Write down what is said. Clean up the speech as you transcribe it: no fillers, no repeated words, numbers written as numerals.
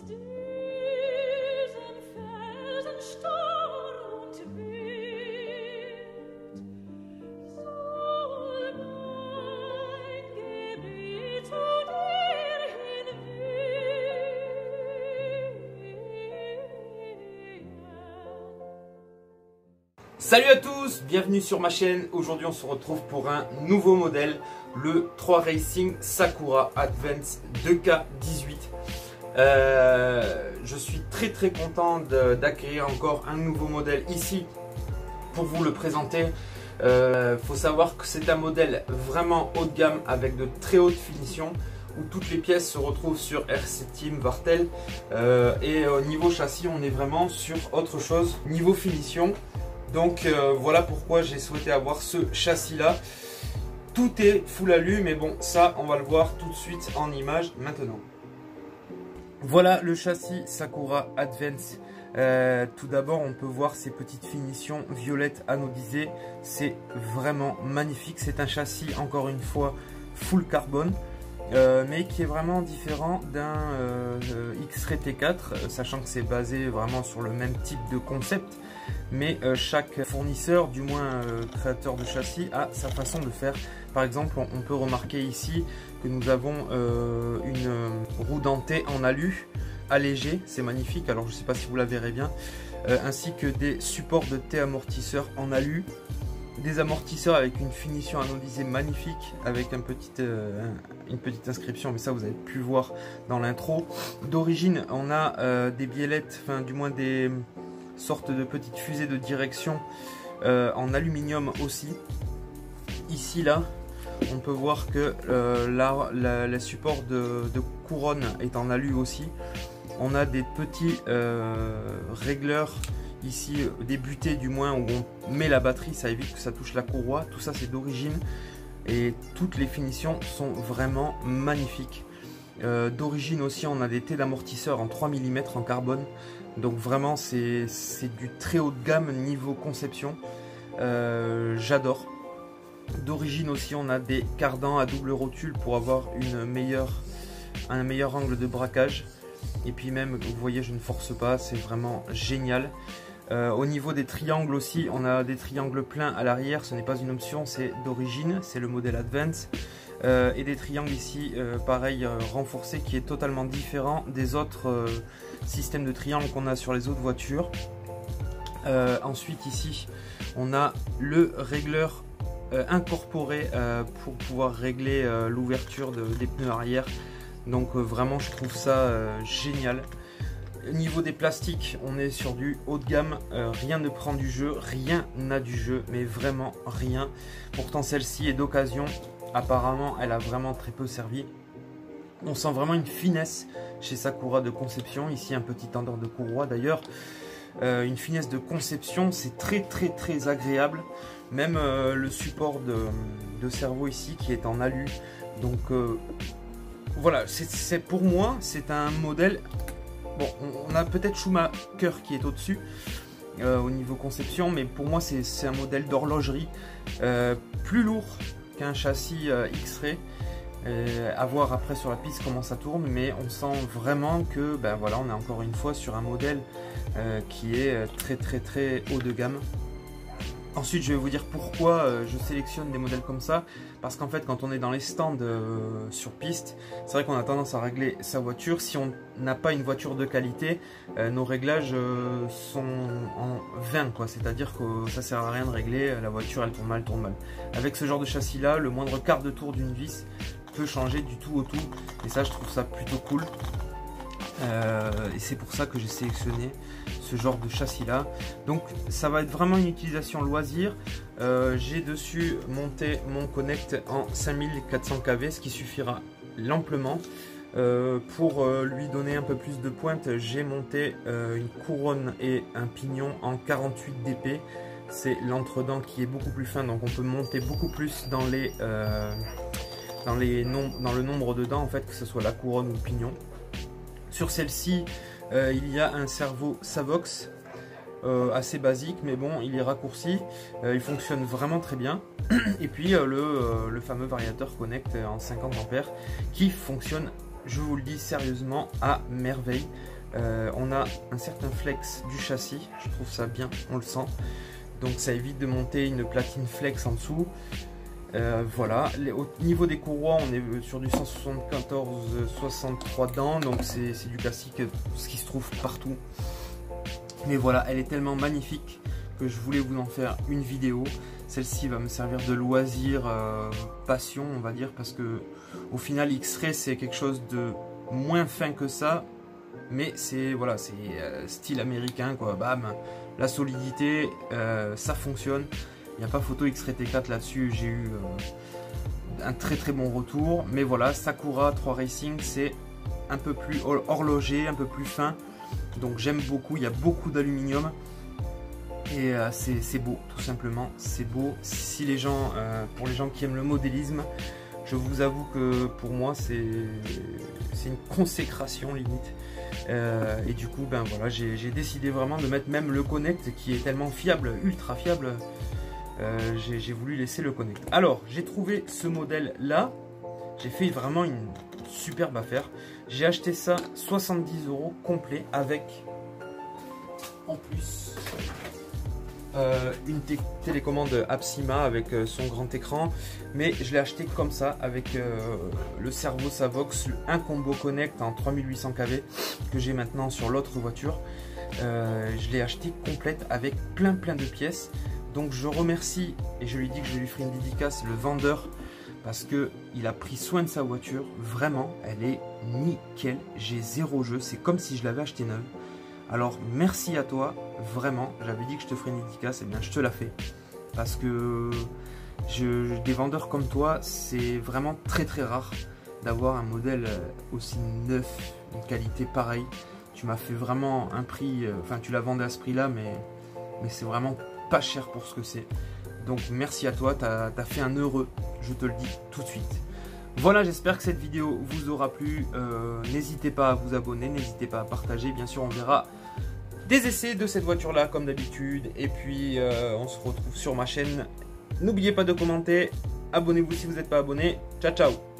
Salut à tous, bienvenue sur ma chaîne. Aujourd'hui on se retrouve pour un nouveau modèle, le 3 Racing Sakura Advance 2K18. Je suis très content d'acquérir encore un nouveau modèle ici pour vous le présenter. Faut savoir que c'est un modèle vraiment haut de gamme avec de très hautes finitions, où toutes les pièces se retrouvent sur RC Team Vartel, et au niveau châssis on est vraiment sur autre chose niveau finition. Donc voilà pourquoi j'ai souhaité avoir ce châssis là. Tout est full alu, mais bon, ça on va le voir tout de suite en image maintenant. Voilà le châssis Sakura Advance. Tout d'abord on peut voir ces petites finitions violettes anodisées. C'est vraiment magnifique. C'est un châssis encore une fois full carbone, mais qui est vraiment différent d'un X-Ray T4, sachant que c'est basé vraiment sur le même type de concept. Mais chaque fournisseur, du moins créateur de châssis, a sa façon de faire. Par exemple, on peut remarquer ici que nous avons une roue dentée en alu allégée, c'est magnifique, alors je ne sais pas si vous la verrez bien, ainsi que des supports de T-amortisseurs en alu, des amortisseurs avec une finition anodisée magnifique, avec une petite inscription, mais ça vous avez pu voir dans l'intro. D'origine, on a des biellettes, enfin du moins des sorte de petite fusée de direction en aluminium aussi. Ici là on peut voir que le support de couronne est en alu aussi. On a des petits régleurs ici, des butées du moins, où on met la batterie, ça évite que ça touche la courroie. Tout ça c'est d'origine et toutes les finitions sont vraiment magnifiques. D'origine aussi on a des T d'amortisseurs en 3 mm en carbone. Donc vraiment c'est du très haut de gamme niveau conception, j'adore. D'origine aussi on a des cardans à double rotule pour avoir un meilleur angle de braquage. Et puis même, vous voyez, je ne force pas, c'est vraiment génial. Au niveau des triangles aussi, on a des triangles pleins à l'arrière, ce n'est pas une option, c'est d'origine, c'est le modèle Advance. Et des triangles ici, pareil, renforcés, qui est totalement différent des autres systèmes de triangles qu'on a sur les autres voitures. Ensuite ici, on a le régleur incorporé pour pouvoir régler l'ouverture des pneus arrière. Donc vraiment, je trouve ça génial. Au niveau des plastiques, on est sur du haut de gamme, rien ne prend du jeu, rien n'a du jeu, mais vraiment rien. Pourtant celle-ci est d'occasion, apparemment elle a vraiment très peu servi. On sent vraiment une finesse chez Sakura de conception, ici un petit tendeur de courroie d'ailleurs. Une finesse de conception, c'est très agréable. Même le support de cerveau ici qui est en alu. Donc voilà, pour moi c'est un modèle. Bon, on a peut-être Schumacher qui est au-dessus au niveau conception, mais pour moi c'est un modèle d'horlogerie, plus lourd qu'un châssis X-Ray. À voir après sur la piste comment ça tourne, mais on sent vraiment que ben voilà, on est encore une fois sur un modèle qui est très haut de gamme. Ensuite, je vais vous dire pourquoi je sélectionne des modèles comme ça. Parce qu'en fait, quand on est dans les stands sur piste, c'est vrai qu'on a tendance à régler sa voiture. Si on n'a pas une voiture de qualité, nos réglages sont en vain, quoi. C'est-à-dire que ça sert à rien de régler, la voiture elle tourne mal. Avec ce genre de châssis là, le moindre quart de tour d'une vis peut changer du tout au tout. Et ça, je trouve ça plutôt cool. Et c'est pour ça que j'ai sélectionné ce genre de châssis là. Donc ça va être vraiment une utilisation loisir. J'ai dessus monté mon Connect en 5400 kV, ce qui suffira l'amplement. Pour lui donner un peu plus de pointe, j'ai monté une couronne et un pignon en 48 dp. C'est l'entredent qui est beaucoup plus fin, donc on peut monter beaucoup plus dans le nombre de dents, en fait, que ce soit la couronne ou le pignon. Sur celle-ci, il y a un servo Savox assez basique, mais bon, il est raccourci, il fonctionne vraiment très bien. Et puis le fameux variateur Connect en 50 ampères qui fonctionne, je vous le dis sérieusement, à merveille. On a un certain flex du châssis, je trouve ça bien, on le sent. Donc ça évite de monter une platine flex en dessous. Voilà, au niveau des courroies, on est sur du 174-63 dents, donc c'est du classique, ce qui se trouve partout. Mais voilà, elle est tellement magnifique que je voulais vous en faire une vidéo. Celle-ci va me servir de loisir, passion, on va dire, parce que au final, X-Ray c'est quelque chose de moins fin que ça, mais c'est voilà, c'est style américain, quoi. Bam, la solidité, ça fonctionne. Il n'y a pas photo X-Ray T4 là-dessus, j'ai eu un très bon retour. Mais voilà, Sakura 3 Racing, c'est un peu plus horloger, un peu plus fin. Donc j'aime beaucoup, il y a beaucoup d'aluminium. Et c'est beau, tout simplement, c'est beau. Si les gens, pour les gens qui aiment le modélisme, je vous avoue que pour moi c'est une consécration limite. Et du coup, ben voilà, j'ai décidé vraiment de mettre même le Connect qui est tellement fiable, ultra fiable. J'ai voulu laisser le Connect. Alors, j'ai trouvé ce modèle là. J'ai fait vraiment une superbe affaire. J'ai acheté ça 70 € complet avec en plus une télécommande Apsima avec son grand écran. Mais je l'ai acheté comme ça avec le Servo Savox, un combo Connect en 3800 kV que j'ai maintenant sur l'autre voiture. Je l'ai acheté complète avec plein de pièces. Donc je remercie, et je lui dis que je lui ferai une dédicace, le vendeur, parce que il a pris soin de sa voiture. Vraiment, elle est nickel. J'ai zéro jeu. C'est comme si je l'avais acheté neuve. Alors merci à toi, vraiment. J'avais dit que je te ferais une dédicace, et bien je te la fais. Parce que des vendeurs comme toi, c'est vraiment très rare d'avoir un modèle aussi neuf, une qualité pareille. Tu m'as fait vraiment un prix, enfin tu l'as vendu à ce prix là, mais c'est vraiment pas cher pour ce que c'est. Donc merci à toi, t'as fait un heureux, je te le dis tout de suite. Voilà, j'espère que cette vidéo vous aura plu. N'hésitez pas à vous abonner, n'hésitez pas à partager. Bien sûr, on verra des essais de cette voiture là comme d'habitude. Et puis on se retrouve sur ma chaîne. N'oubliez pas de commenter, abonnez-vous si vous n'êtes pas abonné. Ciao ciao.